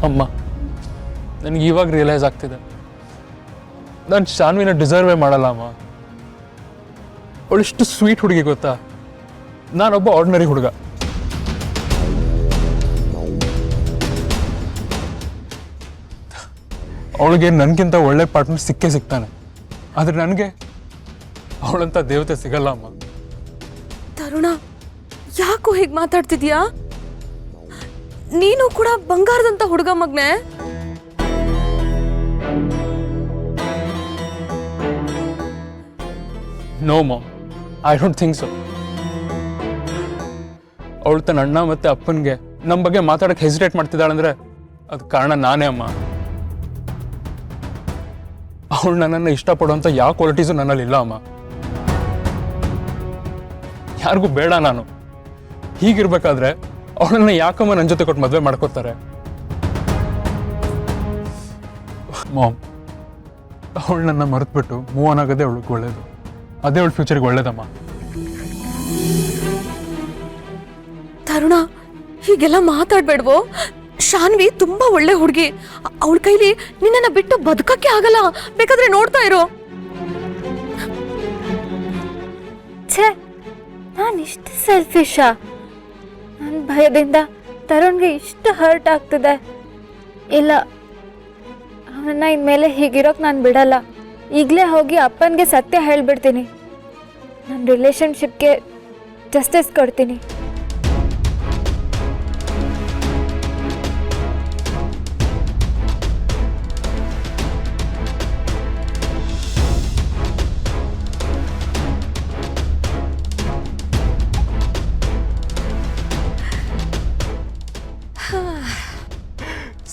ಅಮ್ಮ, ನನಗೆ ಇವಾಗ ರಿಯಲೈಸ್ ಆಗ್ತಿದೆ, ನಾನು ಶಾನ್ವಿನ ಡಿಸರ್ವೇ ಮಾಡಲ್ಲ ಅಮ್ಮ. ಅವಳಿಷ್ಟು ಸ್ವೀಟ್ ಹುಡುಗಿ ಗೊತ್ತಾ, ನಾನೊಬ್ಬ ಆರ್ಡಿನರಿ ಹುಡುಗ. ಅವಳಿಗೆ ನನಗಿಂತ ಒಳ್ಳೆ ಪಾರ್ಟ್ನರ್ ಸಿಕ್ಕೇ ಸಿಗ್ತಾನೆ, ಆದರೆ ನನಗೆ ಅವಳಂತ ದೇವತೆ ಸಿಗಲ್ಲ ಅಮ್ಮ. ತರುಣ, ಯಾಕೋ ಹೀಗೆ ಮಾತಾಡ್ತಿದ್ಯಾ? ನೀನು ಕೂಡ ಬಂಗಾರದಂತ ಹುಡುಗ ಮಗ್ನೆ. No mom, I don't think so. ಅವಳು ತನ್ನ ಅಣ್ಣ ಮತ್ತೆ ಅಪ್ಪನಿಗೆ ನಮ್ಮ ಬಗ್ಗೆ ಮಾತಾಡಕ್ಕೆ ಹೆಸಿಟೇಟ್ ಮಾಡ್ತಿದ್ದಾಳಂದ್ರೆ ಅದು ಕಾರಣ ನಾನೇ ಅಮ್ಮ. ಅವಳು ನನ್ನನ್ನು ಇಷ್ಟಪಡುವಂಥ ಯಾವ ಕ್ವಾಲಿಟೀಸು ನನ್ನಲ್ಲಿ ಇಲ್ಲ ಅಮ್ಮ. ಯಾರಿಗೂ ಬೇಡ ನಾನು. ಹೀಗಿರ್ಬೇಕಾದ್ರೆ ಅವಳನ್ನ ಯಾಕಮ್ಮ ನನ್ನ ಜೊತೆ ಕೊಟ್ಟು ಮದುವೆ ಮಾಡ್ಕೋತಾರೆ? ಮಾಮ್, ಅವಳು ನನ್ನ ಮರೆತುಬಿಟ್ಟು ಮೂವ್ ಆನ್ ಆಗೋದೇ ಅವಳಿಗೆ ಒಳ್ಳೇದು. ಅದೇ ಅವಳ ಫ್ಯೂಚರ್ಗೆ ಒಳ್ಳೇದಮ್ಮ. ತರುಣ, ಹೀಗೆಲ್ಲ ಮಾತಾಡ್ಬೇಡ್ವೋ? ಶಾನ್ವಿ ತುಂಬಾ ಒಳ್ಳೆ ಹುಡುಗಿ. ಅವಳ ಕೈಲಿ ನಿನ್ನನ್ನ ಬಿಟ್ಟು ಬದುಕಕ್ಕೆ ಆಗಲ್ಲ. ಬೇಕಾದ್ರೆ ನೋಡ್ತಾ ಇರೋ. ಛೇ, ನಾನು ಇಷ್ಟು ಸೆಲ್ಫಿಶಾ? ನನ್ನ ಭಯದಿಂದ ತರುಣ್ಗೆ ಇಷ್ಟು ಹರ್ಟ್ ಆಗ್ತಿದೆ. ಇಲ್ಲ, ಅವನ್ನ ಇನ್ಮೇಲೆ ಹೀಗಿರೋಕೆ ನಾನು ಬಿಡಲ್ಲ. ಈಗಲೇ ಹೋಗಿ ಅಪ್ಪನಿಗೆ ಸತ್ಯ ಹೇಳ್ಬಿಡ್ತೀನಿ. ನನ್ನ ರಿಲೇಶನ್ಶಿಪ್ಗೆ ಜಸ್ಟಿಸ್ ಕೊಡ್ತೀನಿ.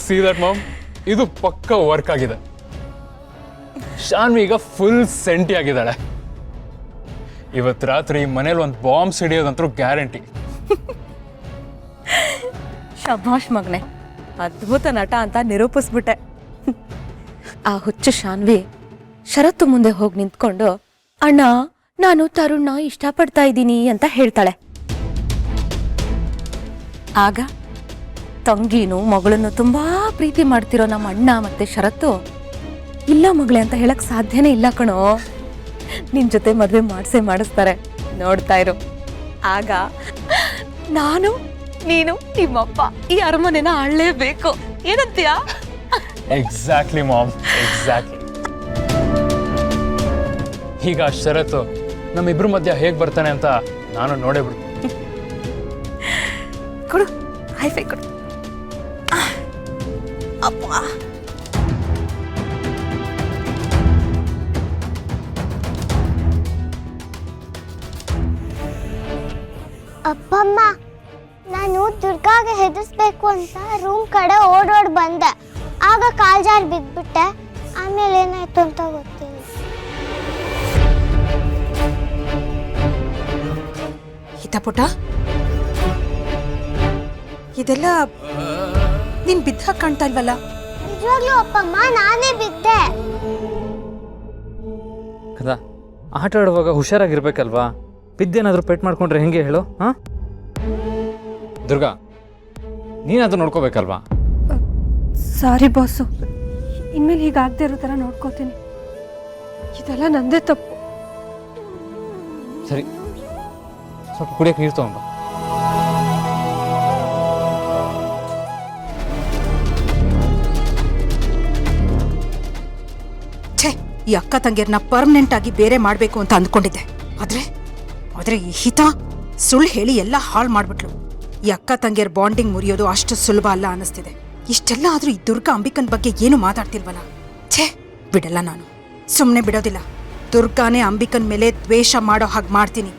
ಸಿ ದಟ್ ಮಾಮ್, ಇದು ಪಕ್ಕ ವರ್ಕ್ ಆಗಿದೆ. ಶಾನ್ವಿ ಈಗ ಫುಲ್ ಸೆಂಟಿ ಆಗಿದ್ದಾಳೆ. ಇವತ್ತು ರಾತ್ರಿ ಮನೇಲಿ ಒಂದು ಬಾಂಬ್ ಸಿಡಿಯೋದಂತರೂ ಗ್ಯಾರಂಟಿ. ಶಭಾಷ್ ಮಗ್ನೆ, ಅದ್ಭುತ ನಟ ಅಂತ ನಿರೂಪಿಸ್ಬಿಟ್ಟೆ. ಆ ಹುಚ್ಚು ಶಾನ್ವಿ ಶರತ್ತು ಮುಂದೆ ಹೋಗಿ ನಿಂತ್ಕೊಂಡು, ಅಣ್ಣ, ನಾನು ತರುಣ್ನ ಇಷ್ಟಪಡ್ತಾ ಇದ್ದೀನಿ ಅಂತ ಹೇಳ್ತಾಳೆ. ಆಗ ತಂಗಿನೂ ಮಗಳನ್ನು ತುಂಬಾ ಪ್ರೀತಿ ಮಾಡ್ತಿರೋ ನಮ್ಮ ಅಣ್ಣ ಮತ್ತೆ ಶರತ್ತು, ಇಲ್ಲ ಮಗಳೇ ಅಂತ ಹೇಳಕ್ ಸಾಧ್ಯನೇ ಇಲ್ಲ ಕಣೋ, ನಿನ್ ಜೊತೆ ಮದ್ವೆ ಮಾಡಿಸ್ತಾರೆ, ನೋಡ್ತಾ ಇರು. ಆಗ ನಾನು, ನೀನು, ನಿಮ್ಮಪ್ಪ ಈ ಅರಮನೆನ ಆಳ್ಲೇಬೇಕು. ಏನಂತೀಯಾ? Exactly mom, exactly. ಈಗ ಶರತ್ತು ನಮ್ಮಿಬ್ರ ಮಧ್ಯ ಹೇಗೆ ಬರ್ತಾನೆ ಅಂತ ನಾನು ನೋಡೇ ಬಿಡು. ಕೊಡು, ಹೈಫೈ ಕೊಡು. ಅಪ್ಪ, ಅಪ್ಪಮ್ಮ, ನಾನು ದುರ್ಗಾಗೆ ಹೆದರ್ಸ್ಬೇಕು ಅಂತ ರೂಮ್ ಕಡೆ ಓಡೋಡ್ ಬಂದೆ. ಆಗ ಕಾಲ್ ಜಾರಿ ಬಿದ್ಬಿಟ್ಟೆ. ಆಮೇಲೆ ಏನಾಯ್ತು ಅಂತ ಗೊತ್ತಿಲ್ಲ. ಹಿತಪುಟ, ಇದೆಲ್ಲ ನೀನ್ ಬಿದ್ದ ಕಾಣ್ತಾ ಇಲ್ವಲ್ಲ? ನಿಜವಾಗ್ಲೂ ಅಪ್ಪಮ್ಮ, ನಾನೇ ಬಿದ್ದೆ. ಕದಾ, ಆಟ ಆಡುವಾಗ ಹುಷಾರಾಗಿರ್ಬೇಕಲ್ವಾ? ಬಿದ್ದೇನಾದ್ರೂ ಪೆಟ್ ಮಾಡ್ಕೊಂಡ್ರೆ ಹೆಂಗೆ ಹೇಳು? ಹಾಂ ದುರ್ಗಾ, ನೀನಾದ್ರೂ ನೋಡ್ಕೋಬೇಕಲ್ವಾ? ಸಾರಿ ಬಾಸು, ಇನ್ಮೇಲೆ ಹೀಗಾಗದೇ ಇರೋ ಥರ ನೋಡ್ಕೋತೀನಿ. ಇದೆಲ್ಲ ನಂದೇ ತಪ್ಪು. ಸರಿ, ಸ್ವಲ್ಪ ಕುಡಿಯೋಕೆ ನೀರು ತಗೊಂಡು. ಛೇ, ಈ ಅಕ್ಕ ತಂಗಿಯರ್ನ ಪರ್ಮನೆಂಟ್ ಆಗಿ ಬೇರೆ ಮಾಡಬೇಕು ಅಂತ ಅಂದ್ಕೊಂಡಿದ್ದೆ. ಆದ್ರೆ ಈ ಹಿತ ಸುಳ್ಳು ಹೇಳಿ ಎಲ್ಲ ಹಾಳು ಮಾಡ್ಬಿಟ್ಲು. ಈ ಅಕ್ಕ ತಂಗಿಯರ್ ಬಾಂಡಿಂಗ್ ಮುರಿಯೋದು ಅಷ್ಟು ಸುಲಭ ಅಲ್ಲ ಅನ್ನಿಸ್ತಿದೆ. ಇಷ್ಟೆಲ್ಲ ಆದ್ರೂ ಈ ದುರ್ಗಾ ಅಂಬಿಕನ್ ಬಗ್ಗೆ ಏನು ಮಾತಾಡ್ತಿಲ್ವಲ್ಲ? ಛೇ, ಬಿಡಲ್ಲ, ನಾನು ಸುಮ್ಮನೆ ಬಿಡೋದಿಲ್ಲ. ದುರ್ಗಾನೇ ಅಂಬಿಕನ್ ಮೇಲೆ ದ್ವೇಷ ಮಾಡೋ ಹಾಗೆ ಮಾಡ್ತೀನಿ.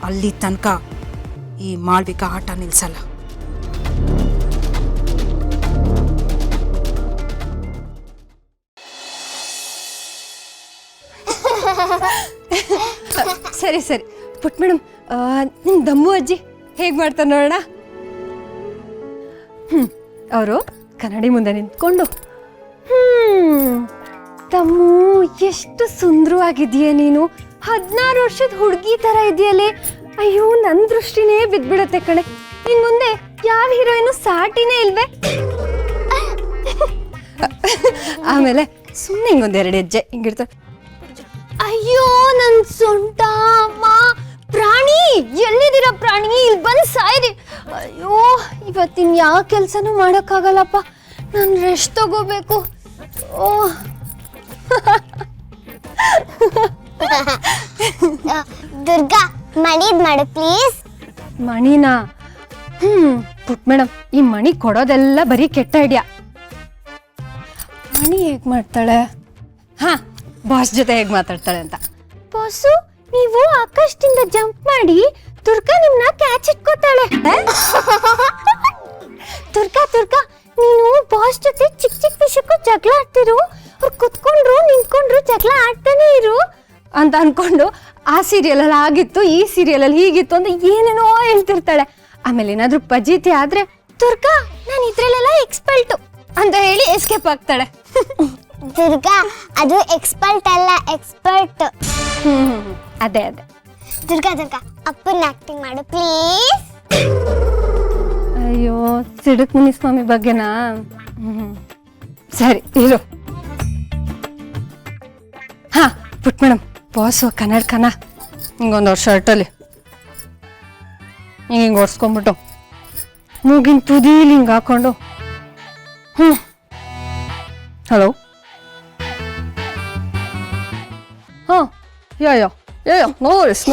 ಅಲ್ಲಿ ತನಕ ಈ ಮಾಳ್ವಿಕಾ ಆಟ ನಿಲ್ಸಲ್ಲ. ಸರಿ ಸರಿ ಪುಟ್ ಮೇಡಮ್, ನಿಮ್ಮ ದಮ್ಮು ಅಜ್ಜಿ ಹೇಗೆ ಮಾಡ್ತಾರೆ ನೋಡೋಣ. ಅವರು ಕನ್ನಡಿ ಮುಂದೆ ನಿಂತ್ಕೊಂಡು, ದಮ್ಮು ಎಷ್ಟು ಸುಂದರವಾಗಿದೆಯೇ ನೀನು, 16 ವರ್ಷದ ಹುಡುಗಿ ಥರ ಇದೆಯಲ್ಲೇ. ಅಯ್ಯೋ, ನನ್ನ ದೃಷ್ಟಿನೇ ಬಿದ್ಬಿಡತ್ತೆ ಕಣೆ. ಇನ್ನು ಮುಂದೆ ಯಾವ ಹೀರೋಯಿನು ಸಾಟಿನೇ ಇಲ್ವೇ? ಆಮೇಲೆ ಸುಮ್ಮನೆ ಹಿಂಗೊಂದೆರಡು ಹೆಜ್ಜೆ ಹಿಂಗಿರ್ತಾರೆ. ಅಯ್ಯೋ ನನ್ ಸೊಂಟ ಅಮ್ಮ, ಪ್ರಾಣಿ ಎಲ್ಲಿದ್ದೀರ ಪ್ರಾಣಿ, ಇಲ್ಲಿ ಬಂದು ಸಾಯ್ರಿ. ಅಯ್ಯೋ ಇವತ್ತಿನ ಯಾವ ಕೆಲಸನೂ ಮಾಡೋಕ್ಕಾಗಲ್ಲಪ್ಪ, ನಾನು ರೆಸ್ಟ್ ತಗೋಬೇಕು. ಓ ದುರ್ಗಾ ಮಣಿದ್ ಮಾಡು ಪ್ಲೀಸ್. ಮಣಿನಾ? ಪುಟ್ ಮೇಡಮ್, ಈ ಮಣಿ ಕೊಡೋದೆಲ್ಲ ಬರೀ ಕೆಟ್ಟ ಐಡಿಯಾ. ಮಣಿ ಹೇಗ್ ಮಾಡ್ತಾಳೆ? ಹಾ, ಬಾಸ್ ಜೊತೆ ಹೇಗ್ ಮಾತಾಡ್ತಾಳೆ ಅಂತ. ಬಾಸು, ನೀವು ಆಕಾಶದಿಂದ ಜಂಪ್ ಮಾಡಿ ದುರ್ಗಾ ನಿಮ್ನ ಕ್ಯಾಚ್ ಇಟ್ಕೋತಾಳೆ. ದುರ್ಗಾ ನೀನು ಬಾಸ್ ಜೊತೆ ಚಿಕ್ಕ ಚಿಕ್ಕ ವಿಷಯಕ್ಕೂ ಜಗಳ ಆಡ್ತಿರು, ಅವ್ರು ಕುತ್ಕೊಂಡ್ರು ನಿಂತ್ಕೊಂಡ್ರು ಜಗಳ ಆಡ್ತಾನೆ ಇರು ಅಂತ ಅನ್ಕೊಂಡು ಆ ಸೀರಿಯಲ್ ಅಲ್ಲಿ ಆಗಿತ್ತು, ಈ ಸೀರಿಯಲ್ ಅಲ್ಲಿ ಹೀಗಿತ್ತು ಅಂತ ಏನೇನೋ ಹೇಳ್ತಿರ್ತಾಳೆ. ಆಮೇಲೆ ಏನಾದ್ರೂ ಪಜೀತಿ ಆದ್ರೆ ದುರ್ಗಾ ನಾನು ಇದ್ರಲ್ಲೆಲ್ಲ ಎಕ್ಸ್ಪರ್ಟ್ ಅಂತ ಹೇಳಿ ಎಸ್ಕೇಪ್ ಆಗ್ತಾಳೆ. ದುರ್ಗಾ ಅದು ಎಕ್ಸ್ಪರ್ಟ್ ಅಲ್ಲ, ಎಕ್ಸ್ಪರ್ಟ್. ಅದೇ ದುರ್ಗಾ ಅಪ್ಪನ ಆಕ್ಟಿಂಗ್ ಮಾಡು ಪ್ಲೀಸ್. ಅಯ್ಯೋ, ಸಿಡುಕ್ ಮುನಿಸ್ವಾಮಿ ಬಗ್ಗೆನಾ? ಸರಿ ಇರು. ಹಾ ಪುಟ್ ಮೇಡಮ್, ಬಾಸು ಕನ್ನಡಕನ ಹಿಂಗೊಂದು ಶರ್ಟಲ್ಲಿ ಹಿಂಗೆ ಒರ್ಸ್ಕೊಂಡ್ಬಿಟ್ಟು ಮೂಗಿನ ತುದೀಲಿ ಹಿಂಗೆ ಹಾಕೊಂಡು ಹಲೋ ಹಾಂ ಯೋ ನೋರಿಸ್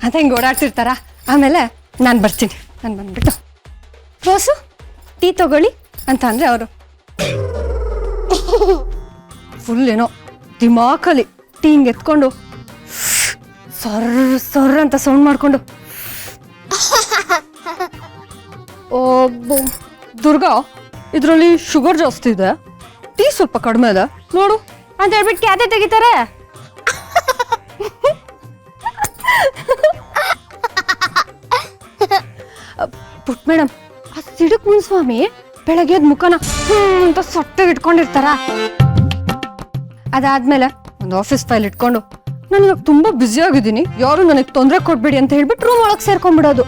ಅಂತ ಹಿಂಗೆ ಓಡಾಡ್ತಿರ್ತಾರ. ಆಮೇಲೆ ನಾನು ಬರ್ತೀನಿ, ನಾನು ಬಂದ್ಬಿಟ್ಟು ಬಾಸು ಟೀ ತಗೊಳ್ಳಿ ಅಂತ ಅಂದರೆ ಅವರು ಫುಲ್ ಏನೋ ದಿಮಾಕಲ್ಲಿ ಟೀ ಹಿಂಗೆ ಎತ್ಕೊಂಡು ಸೊರ್ರ ಅಂತ ಸೌಂಡ್ ಮಾಡ್ಕೊಂಡು ದುರ್ಗಾ ಇದರಲ್ಲಿ ಶುಗರ್ ಜಾಸ್ತಿ ಇದೆ, ಟೀ ಸ್ವಲ್ಪ ಕಡಿಮೆ ಇದೆ ನೋಡು ಅಂತ ಹೇಳ್ಬಿಟ್ಟು ಕ್ಯಾತೆ ತೆಗಿತಾರೆ. ಪುಟ್ ಮೇಡಮ್, ಆ ಸಿಡುಕ್ ಮುನ್ಸ್ವಾಮಿ ಬೆಳಗ್ಗೆ ಎದ್ದು ಮುಖನ ಅಂತ ಸೊಟ್ಟಗೆ ಇಟ್ಕೊಂಡಿರ್ತಾರ. ಅದಾದ್ಮೇಲೆ ಒಂದು ಆಫೀಸ್ ಫೈಲ್ ಇಟ್ಕೊಂಡು ನಾನು ಇವಾಗ ತುಂಬಾ ಬ್ಯುಸಿ ಆಗಿದ್ದೀನಿ, ಯಾರು ನನಗೆ ತೊಂದರೆ ಕೊಡ್ಬೇಡಿ ಅಂತ ಹೇಳ್ಬಿಟ್ಟು ರೂಮ್ ಒಳಗೆ ಸೇರ್ಕೊಂಡ್ಬಿಡೋದು.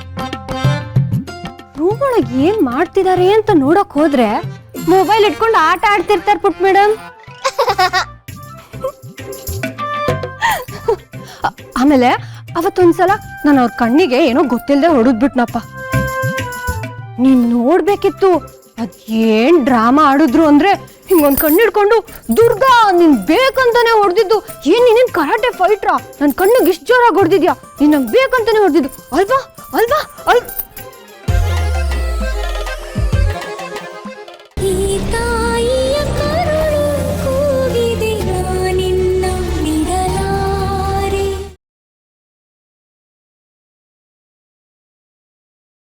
ರೂಮ್ ಒಳಗೆ ಏನ್ ಮಾಡ್ತಿದ್ದಾರೆ ಅಂತ ನೋಡಕ್ ಹೋದ್ರೆ ಮೊಬೈಲ್ ಇಟ್ಕೊಂಡು ಆಟ ಆಡ್ತಿರ್ತಾರೆ ಪುಟ್ ಮೇಡಮ್. ಆಮೇಲೆ ಅವತ್ತೊಂದ್ಸಲ ನಾನು ಅವ್ರ ಕಣ್ಣಿಗೆ ಏನೋ ಗೊತ್ತಿಲ್ಲದೆ ಹೊಡೆದ್ಬಿಟ್ನಪ್ಪ. ನೀನ್ ನೋಡ್ಬೇಕಿತ್ತು ಅದೇನ್ ಡ್ರಾಮಾ ಆಡಿದ್ರು ಅಂದ್ರೆ ಹಿಂಗೊಂದ್ ಕಣ್ಣು ಹಿಡ್ಕೊಂಡು ದುರ್ಗಾ ನೀನ್ ಬೇಕಂತಾನೆ ಹೊಡೆದಿದ್ದು, ಏನ್ ನೀನೇನ್ ಕರಾಟೆ ಫೈಟ್ರಾ, ನನ್ ಕಣ್ಣಿಗೆ ಇಷ್ಟು ಜೋರಾಗಿ ಹೊಡೆದಿದ್ಯಾ, ನೀನ್ ನಂಗೆ ಬೇಕಂತಾನೆ ಹೊಡೆದಿದ್ದು ಅಲ್ವಾ ಅಲ್ವಾ ಅಲ್ವಾ